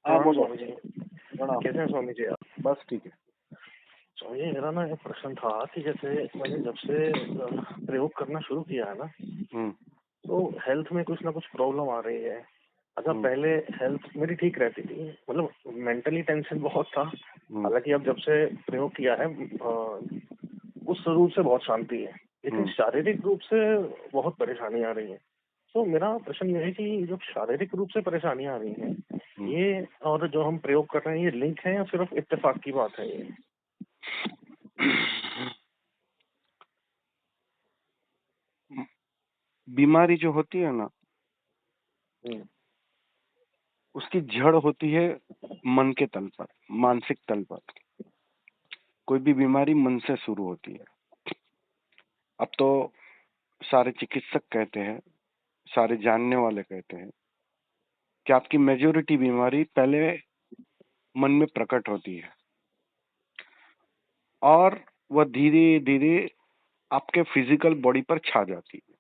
हाँ प्रणाम बोलो। स्वामी जी। प्रणाम। कैसे हैं स्वामी जी आप? बस ठीक है। स्वामी जी, मेरा ना एक प्रश्न था कि जैसे मैंने जब से प्रयोग करना शुरू किया है ना, हम्म तो हेल्थ में कुछ ना कुछ प्रॉब्लम आ रही है। अच्छा, हम्म पहले हेल्थ मेरी ठीक रहती थी, मतलब मेंटली टेंशन बहुत था। हम्म हालांकि अब जब से प्रयोग किया है उस रूप से बहुत शांति है, लेकिन हम्म शारीरिक रूप से बहुत परेशानी आ रही है। तो मेरा प्रश्न ये है कि जो शारीरिक रूप से परेशानियां आ रही हैं, हम्म। ये और जो हम प्रयोग कर रहे हैं, ये लिंक है या सिर्फ इत्तेफाक की बात है ये? बीमारी जो होती है ना, हम्म। उसकी जड़ होती है मन के तल पर, मानसिक तल पर। कोई भी बीमारी मन से शुरू होती है। अब तो सारे चिकित्सक कहते हैं, सारे जानने वाले कहते हैं कि आपकी मेजोरिटी बीमारी पहले मन में प्रकट होती है और वह धीरे धीरे आपके फिजिकल बॉडी पर छा जाती है।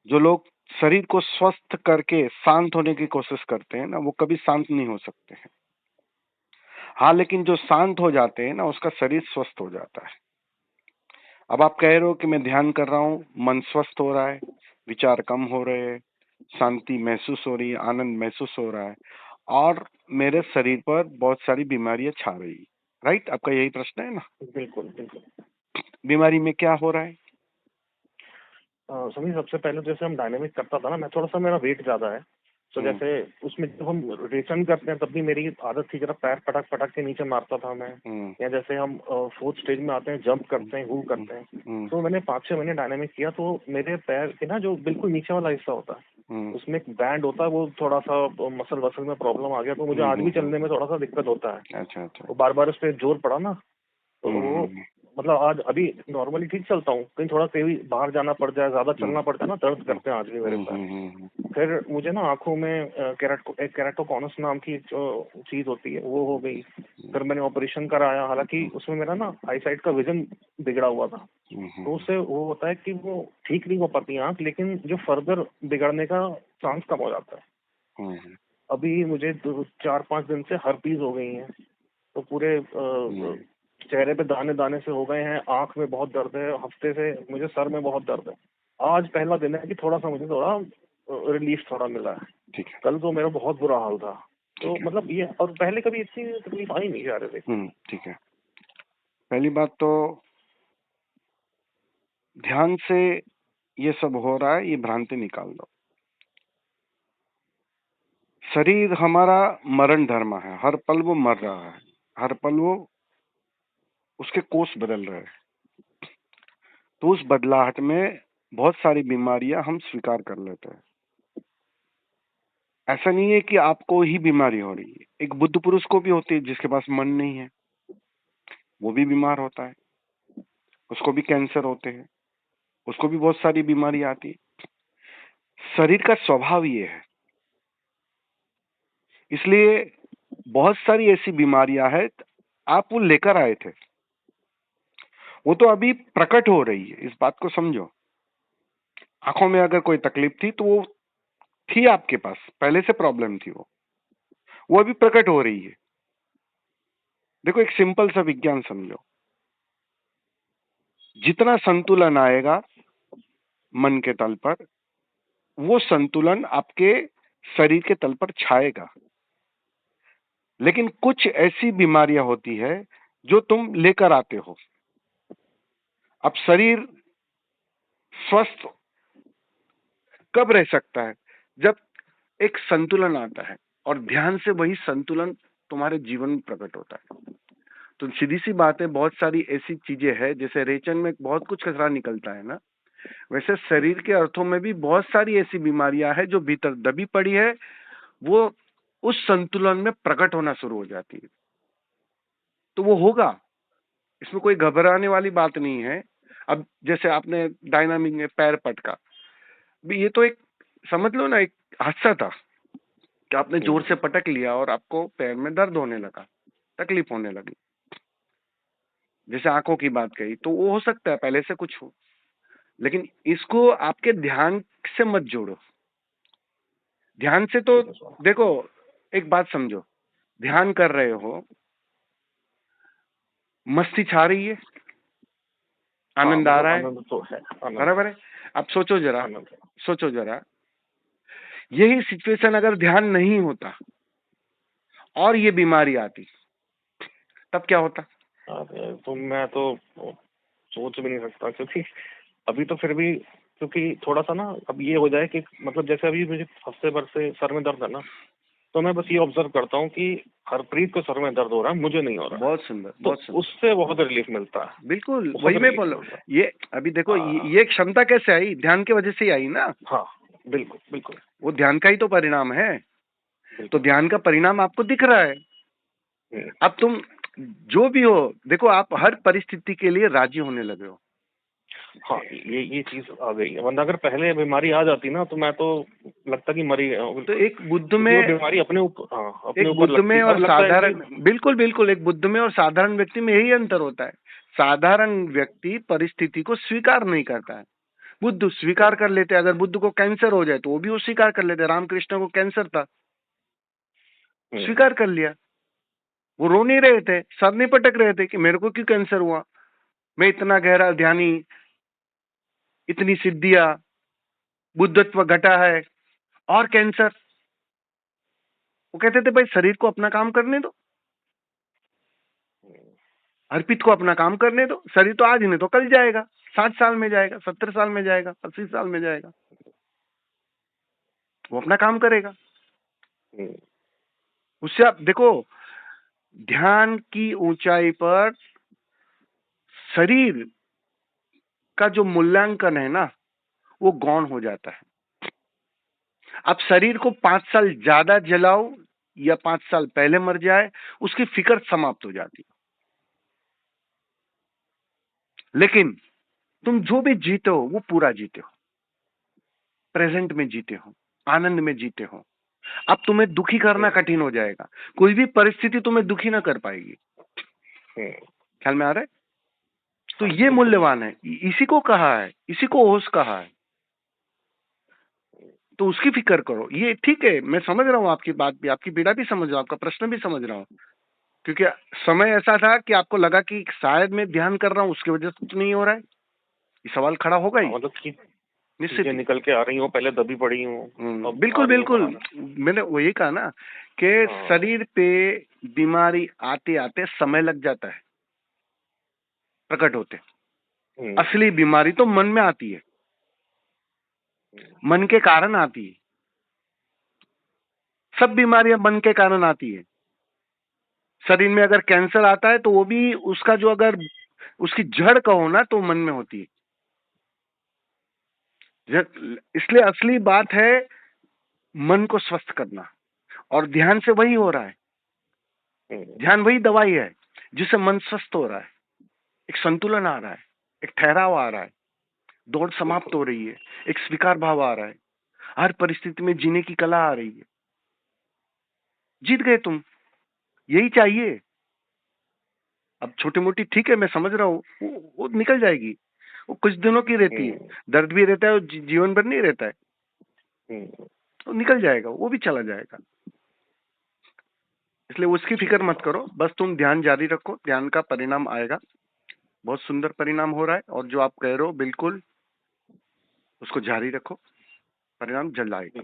जो लोग शरीर को स्वस्थ करके शांत होने की कोशिश करते हैं ना, वो कभी शांत नहीं हो सकते हैं। हाँ, लेकिन जो शांत हो जाते हैं ना, उसका शरीर स्वस्थ हो जाता है। अब आप कह रहे हो कि मैं ध्यान कर रहा हूँ, मन स्वस्थ हो रहा है, विचार कम हो रहे हैं, शांति महसूस हो रही है, आनंद महसूस हो रहा है और मेरे शरीर पर बहुत सारी बीमारियां छा रही है। राइट? आपका यही प्रश्न है ना? बिल्कुल बिल्कुल। बीमारी में क्या हो रहा है? सभी सबसे पहले जैसे हम डायनेमिक करता था ना, मैं थोड़ा सा, मेरा वेट ज्यादा है। तो हम्म जैसे उसमें जब हम रेचन करते हैं तब भी मेरी आदत थी, जरा पैर पटक पटक के नीचे मारता था मैं। हम्म या जैसे हम फोर्थ स्टेज में आते हैं, जंप करते हैं, हू हम्म करते हैं। हम्म तो मैंने 5-6 महीने डायनेमिक किया, तो मेरे पैर के ना जो बिल्कुल नीचे वाला हिस्सा होता है, हम्म उसमें एक बैंड होता है, वो थोड़ा सा मसल वसल में प्रॉब्लम आ गया, तो मुझे आज भी हम्म। चलने में थोड़ा सा दिक्कत होता है। अच्छा अच्छा। तो बार बार उस पर जोर पड़ा ना, तो हम्म वो, हम्म मतलब आज अभी नॉर्मली ठीक चलता हूँ, कहीं थोड़ा कहीं बाहर जाना पड़ जाए, ज्यादा हम्म चलना पड़ता है ना, दर्द हम्म करते हैं आज भी मेरे पैर। हम्म। फिर मुझे ना आंखों में केराटोकॉनस नाम की जो चीज होती है वो हो गई। फिर मैंने ऑपरेशन कराया, हालांकि उसमें मेरा ना आई साइड का विजन बिगड़ा हुआ था। तो उससे वो होता है कि वो ठीक नहीं हो पाती आंख, लेकिन जो फर्दर बिगड़ने का चांस कम हो जाता है। अभी मुझे 4-5 दिन से हर्पीज हो गई हैं, तो पूरे चेहरे पे दाने दाने से हो गए हैं, आंख में बहुत दर्द है, हफ्ते से मुझे सर में बहुत दर्द है। आज पहला दिन है कि थोड़ा सा मुझे थोड़ा रिलीफ थोड़ा मिला है। ठीक है। कल तो मेरा बहुत बुरा हाल था। तो ठीक है। मतलब ये, और पहले कभी इतनी तकलीफ आई नहीं शारीरिक। ठीक है। पहली बात तो ध्यान से ये सब हो रहा है, ये भ्रांति निकाल दो। शरीर हमारा मरण धर्म है, हर पल वो मर रहा है, हर पल वो उसके कोष बदल रहे हैं। तो उस बदलाहट में बहुत सारी बीमारियां हम स्वीकार कर लेते हैं। ऐसा नहीं है कि आपको ही बीमारी हो रही है, एक बुद्ध पुरुष को भी होती है जिसके पास मन नहीं है, वो भी बीमार होता है, उसको भी कैंसर होते हैं, उसको भी बहुत सारी बीमारी आती है। शरीर का स्वभाव ये है। इसलिए बहुत सारी ऐसी बीमारियां हैं, आप वो लेकर आए थे, वो तो अभी प्रकट हो रही है, इस बात को समझो। आंखों में अगर कोई तकलीफ थी तो वो थी आपके पास, पहले से प्रॉब्लम थी, वो अभी प्रकट हो रही है। देखो, एक सिंपल सा विज्ञान समझो, जितना संतुलन आएगा मन के तल पर, वो संतुलन आपके शरीर के तल पर छाएगा। लेकिन कुछ ऐसी बीमारियां होती है जो तुम लेकर आते हो। अब शरीर स्वस्थ कब रह सकता है? जब एक संतुलन आता है और ध्यान से वही संतुलन तुम्हारे जीवन में प्रकट होता है। तो सीधी सी बात है, बहुत सारी ऐसी चीजें हैं, जैसे रेचन में बहुत कुछ कचरा निकलता है ना, वैसे शरीर के अर्थों में भी बहुत सारी ऐसी बीमारियां हैं जो भीतर दबी पड़ी है, वो उस संतुलन में प्रकट होना शुरू हो जाती है। तो वो होगा, इसमें कोई घबराने वाली बात नहीं है। अब जैसे आपने डायनामिक में पैर पटका, ये तो एक, समझ लो ना, एक हादसा था कि आपने जोर से पटक लिया और आपको पैर में दर्द होने लगा, तकलीफ होने लगी। जैसे आंखों की बात कही, तो वो हो सकता है पहले से कुछ हो, लेकिन इसको आपके ध्यान से मत जोड़ो। ध्यान से तो ठीक है स्वामी। देखो, एक बात समझो, ध्यान कर रहे हो, मस्ती छा रही है, आनंद आ मतलब रहा है, आनंद तो है, आनंद बराबर है। अब सोचो जरा, आनंद है। सोचो जरा, यही सिचुएशन अगर ध्यान नहीं होता और ये बीमारी आती, तब क्या होता? अरे तो मैं तो सोच भी नहीं सकता, क्योंकि अभी तो फिर भी, क्योंकि थोड़ा सा ना अब ये हो जाए कि मतलब जैसे अभी मुझे हफ्ते भर से सर में दर्द है ना, तो मैं बस ये ऑब्जर्व करता हूँ कि हरप्रीत को सर में दर्द हो रहा है, मुझे नहीं हो रहा है, बहुत सुंदर, तो बहुत सुंदर, उससे बहुत रिलीफ मिलता है, बिल्कुल बहुत वही मैं रिलीफ बोल रहा मिलता हूँ। ये अभी देखो, है। ये क्षमता कैसे आई? ध्यान की वजह से ही आई ना। हाँ बिल्कुल बिल्कुल वो ध्यान का ही तो परिणाम है। तो बिल्कुल। ध्यान का परिणाम आपको दिख रहा है। हम्म, अब तुम जो भी हो, देखो आप हर परिस्थिति के लिए राजी होने लगे हो। हाँ ये चीज आ गई है, वरना अगर पहले बीमारी आ जाती ना तो मैं तो लगता कि मर ही गया हूँ तो बिल्कुल, एक बुद्ध क्योंकि वो में, बीमारी अपने ऊपर, हाँ अपने एक ऊपर बुद्ध में लगती, और अब लगता है साधारण, कि बिल्कुल बिल्कुल, एक बुद्ध में और साधारण व्यक्ति में यही अंतर होता है। साधारण व्यक्ति परिस्थिति को स्वीकार नहीं करता है, बुद्ध स्वीकार कर लेते हैं। अगर बुद्ध को कैंसर हो जाए तो वो भी वो स्वीकार कर लेते हैं। रामकृष्ण को कैंसर था, स्वीकार कर लिया। वो रो नहीं रहे थे, सर नहीं पटक रहे थे कि मेरे को क्यों कैंसर हुआ, मैं इतना गहरा ध्यानी, इतनी सिद्धियां, बुद्धत्व घटा है और कैंसर। वो कहते थे भाई शरीर को अपना काम करने दो, अर्पित को अपना काम करने दो। शरीर तो आज नहीं तो कल जाएगा, 60 साल में जाएगा, 70 साल में जाएगा, 80 साल में जाएगा, वो अपना काम करेगा। उससे आप देखो, ध्यान की ऊंचाई पर शरीर का जो मूल्यांकन है ना, वो गौण हो जाता है। आप शरीर को 5 साल ज्यादा जलाओ या 5 साल पहले मर जाए, उसकी फिक्र समाप्त हो जाती है। लेकिन तुम जो भी जीते हो वो पूरा जीते हो, प्रेजेंट में जीते हो, आनंद में जीते हो। अब तुम्हें दुखी करना कठिन हो जाएगा, कोई भी परिस्थिति तुम्हें दुखी ना कर पाएगी। ख्याल में आ रहा है? तो ये मूल्यवान है, इसी को कहा है, इसी को होश कहा है। तो उसकी फिक्र करो। ये ठीक है, मैं समझ रहा हूँ आपकी बात भी, आपकी पीड़ा भी समझ रहा हूँ, आपका प्रश्न भी समझ रहा हूँ। क्योंकि समय ऐसा था कि आपको लगा कि शायद मैं ध्यान कर रहा हूँ उसकी वजह से कुछ नहीं हो रहा है, ये सवाल खड़ा होगा ही, मतलब निश्चित चीजें निकल के आ रही हो, पहले दबी पड़ी हूँ, बिल्कुल बिल्कुल। मैंने वही कहा ना कि शरीर पे बीमारी आते आते समय लग जाता है प्रकट होते। असली बीमारी तो मन में आती है, मन के कारण आती है। सब बीमारियां मन के कारण आती है। शरीर में अगर कैंसर आता है तो वो भी उसका जो, अगर उसकी जड़ कहो ना, तो मन में होती है। इसलिए असली बात है मन को स्वस्थ करना, और ध्यान से वही हो रहा है। ध्यान वही दवाई है जिससे मन स्वस्थ हो रहा है, एक संतुलन आ रहा है, एक ठहराव आ रहा है, दौड़ समाप्त हो रही है, एक स्वीकार भाव आ रहा है, हर परिस्थिति में जीने की कला आ रही है। जीत गए तुम, यही चाहिए। अब छोटी मोटी ठीक है, मैं समझ रहा हूँ, वो निकल जाएगी, वो कुछ दिनों की रहती है, दर्द भी रहता है और जीवन भर नहीं रहता है, तो निकल जाएगा, वो भी चला जाएगा। इसलिए उसकी फिक्र मत करो, बस तुम ध्यान जारी रखो, ध्यान का परिणाम आएगा, बहुत सुंदर परिणाम हो रहा है। और जो आप कह रहे हो बिल्कुल उसको जारी रखो, परिणाम जल्द आएगा।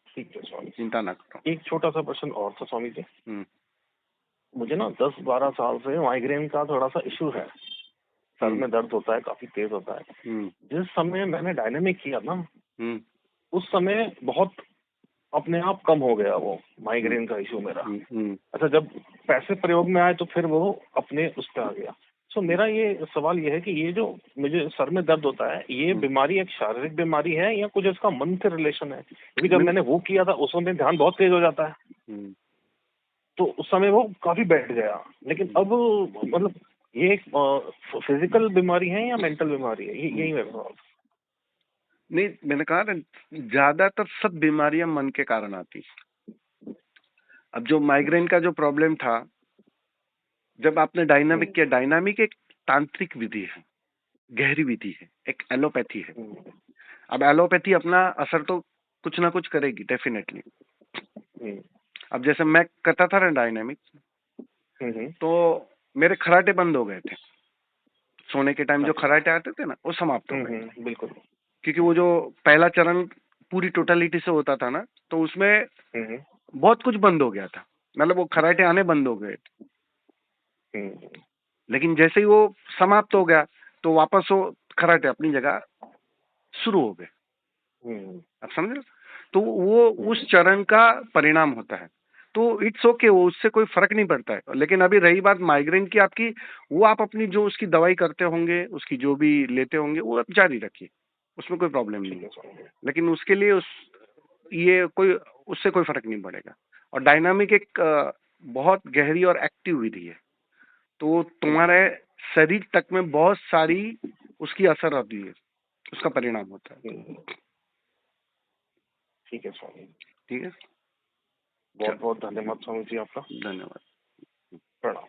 ठीक है स्वामी, चिंता ना करो। एक छोटा सा प्रश्न और था स्वामी जी, मुझे ना 10-12 साल से माइग्रेन का थोड़ा सा इशू है, सर में दर्द होता है, काफी तेज होता है। जिस समय मैंने डायनामिक किया ना, उस समय बहुत अपने आप कम हो गया वो माइग्रेन का इशू मेरा। अच्छा, जब पैसे प्रयोग में आए तो फिर वो अपने उस पर आ गया। सो मेरा ये सवाल ये है कि ये जो मुझे सर में दर्द होता है, ये बीमारी एक शारीरिक बीमारी है या कुछ इसका मन से रिलेशन है? क्योंकि जब मैंने वो किया था उस समय ध्यान बहुत तेज हो जाता है, तो उस समय वो काफी बैठ गया। लेकिन अब मतलब ये एक फिजिकल बीमारी है या मेंटल बीमारी है, यही मेरा सवाल। नहीं, मैंने कहा ना, ज्यादातर सब बीमारियां मन के कारण आती। अब जो माइग्रेन का जो प्रॉब्लम था, जब आपने डायनामिक किया, डायनामिक एक तांत्रिक विधि है, गहरी विधि है, एक एलोपैथी है। अब एलोपैथी अपना असर तो कुछ ना कुछ करेगी डेफिनेटली। हम्म, अब जैसे मैं करता था ना डायनामिक्स, तो मेरे खराटे बंद हो गए थे। सोने के टाइम जो अच्छा। खराटे आते थे ना, वो समाप्त हो गए थे। बिल्कुल। क्योंकि वो जो पहला चरण पूरी टोटलिटी से होता था ना, तो उसमें हम्म, बहुत कुछ बंद हो गया था। मतलब वो खराटे आने बंद हो गए थे। हम्म, लेकिन जैसे ही वो समाप्त हो गया, तो वापस वो खराटे अपनी जगह शुरू हो गए। हम्म, आप समझ रहे हो? तो वो उस चरण का परिणाम होता है। तो इट्स ओके, वो उससे कोई फर्क नहीं पड़ता है। लेकिन अभी रही बात माइग्रेन की आपकी, वो आप अपनी जो उसकी दवाई करते होंगे, उसकी जो भी लेते होंगे, वो आप जारी रखिए, उसमें कोई प्रॉब्लम नहीं ठीक है। है स्वामी। लेकिन उसके लिए ये कोई, उससे कोई फर्क नहीं पड़ेगा। और डायनामिक एक बहुत गहरी और एक्टिव विधि है। तो तुम्हारे शरीर तक में बहुत सारी उसकी असर होती है, उसका परिणाम होता है। हम्म, ठीक है स्वामी। ठीक है, बहुत बहुत धन्यवाद स्वामी जी आपका। धन्यवाद। प्रणाम।